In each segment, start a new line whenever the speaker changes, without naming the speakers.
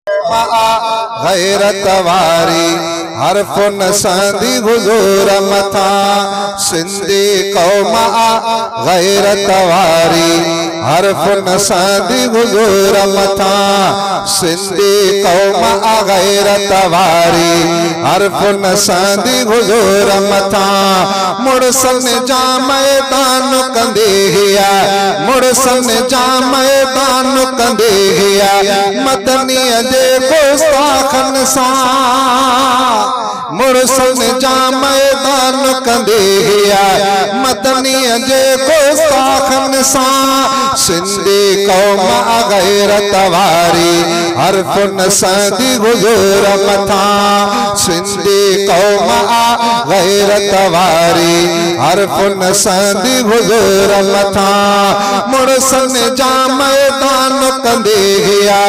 गैरत वारी हरफ नसांदी हुजूर मथा सिंधी कौम गैरत वारी हरफ नसांदी हुजूर मथा सिंधी कौम गैरत वारी हरफ नसांदी हुजूर मथा मुड़सन जा मैदान कंदे हिया मुड़सन जा मैदान कंदे हिया मदनी जे गुस्ताखन सा मुड़सन जा मैदान कंदे हिया मदनी जे गुस्ताखन सा सिंधी कौम गैरत वारी हरफ नसांदी हुजूर मथा सिंधी कौम गैरत वारी हरफ नसांदी हुजूर मथा मुड़सन जा मैदान कंदे हिया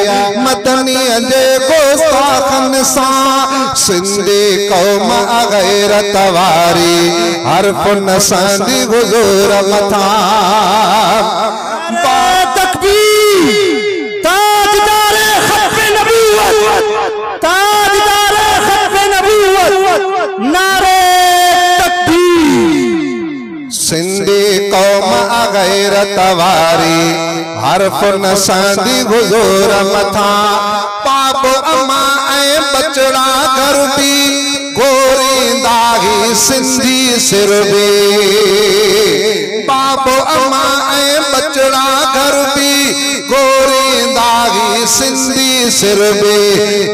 मदनी जे गुस्ताखन सा सिंधी कौम गैरत वारी हरफ नसांदी हुजूर मथा
तकबीर ताजदारे खत्म नबूवत ताजदारे खत्म नबूवत नारे तकबीर
सिंधी कौम गैरत वारी हरफ नसांदी हुजूर मथा पाप अमा ऐं बचड़ा घर भी गोरींदा ही सिंधी सिर बे पाप अमा ऐं बचड़ा घर भी गोरींदा ही सिंधी सिर बे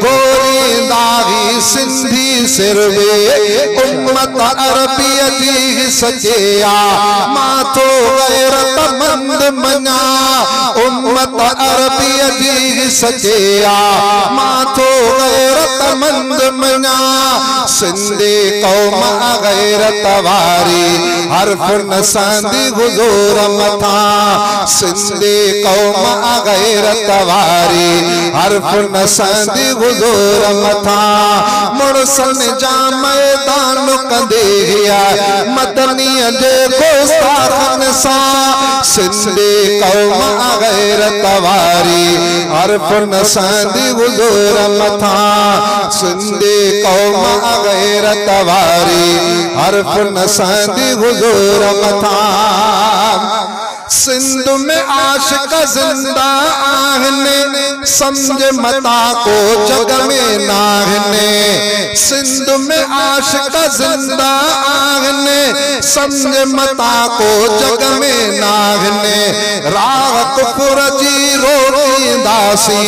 गोरींदा ही सिंधी सिर बे उम्मत अरबी जी सचिया माथो गैरत मंद मना उम्मत अरबी जी सचिया माथो गैरत मंद मना सिंधी कौम गैरत वारी हरफ नसांदी हुजूर मथा सिंधी कौम गैरत वारी हरफ नसांदी हुजूर मथा मुड़सन जा मैदान कंदे हिया मदनी जे गुस्ताखन सा सिंधी कौम गैरत वारी हरफ नसांदी हुजूर मथा सिंधी कौम गैरत वारी हरफ नसांदी हुजूर मथा सिंध में आशिक जिंदा आहने समझ मता को जग में नाहने सिंध में आशिक जिंदा आहने समझ मता को जग में नाहने राह कुफर जी रोकींदासी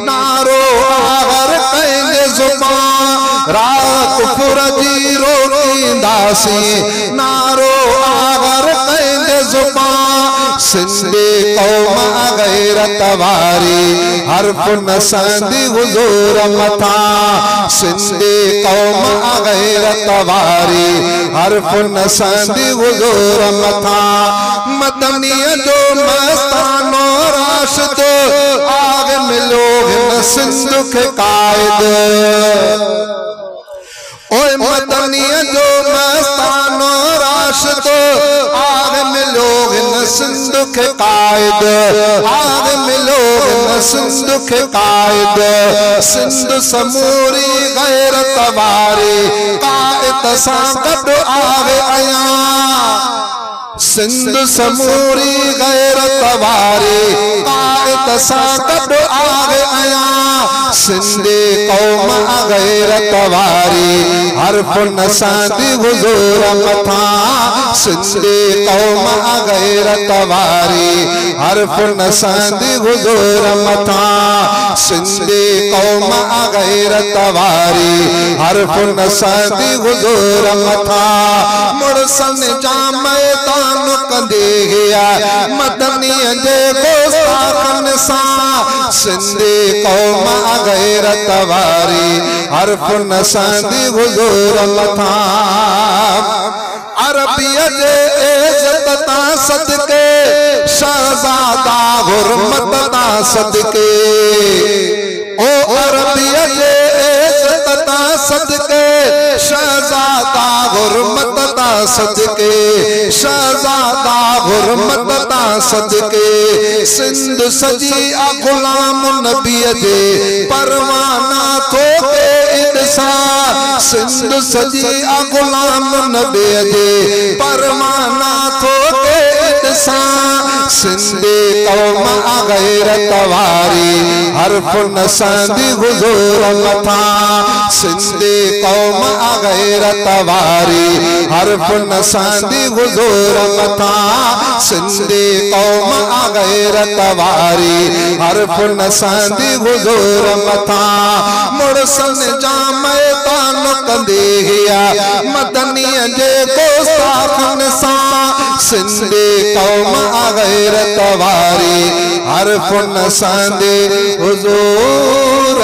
नारो आवर कंहिंजे ज़ुबान राह कुफर जी रोकींदासी नारो आवर कंहिंजे ज़ुबान सिंधी कौम गैरत वारी हरफ नसांदी हुजूर मथा सिंधी कौम गैरत वारी हरफ नसांदी हुजूर मथा मदनी जो मस्तानो राशिद आग मिलो हिन सिंध के कायद ओए मदनी जो मस्तानो राशिद आग मिलो हिन सिंध के कायद आग मिलो हिन सिंध के कायद सिंध समूरी गैरत वारी कायद सां गॾु आवे आया सिंध समूरी गैरत वारी कायद सां गॾु आवे आया सिंधी कौम गैरत वारी हरफ नसांदी हुजूर मथा सिंधी कौम गैरत वारी हरफ नसांदी हुजूर मथा सिंधी कौम गैरत वारी हरफ नसांदी हुजूर मथा मुड़सन जा मैदान कंदे हिया मदनी जे गुस्ताखन सा सिंधी कौम गैरत वारी हरफ नसांदी हुजूर मथा अरबिया जे इज्जत ता सदके शहजादा हुर्मत ता सदके ओ अरबिया जे इज्जत ता सदके शहजादा हुर्मत ता सदके शहजादा हुर्मत ता सदके सिंध सजी आ गुलाम नबी जे परवाना थो के इंसान सिंध सजी आ गुलाम नबी जे परवाना थो के इंसान सिंधे कौम आ गैरत वारी हरफ नसंदी हुजूर मथा सिंधे कौम आ गैरत वारी हरफ नसंदी हुजूर मथा सिंधे कौम आ गैरत वारी हरफ नसंदी हुजूर मथा मुड़सन जा मैदान कंदे हिया मदनीअ जे गोस्ताखन सां सिंधे कौम आ गैरत वारी हरफ नसंदी हुजूर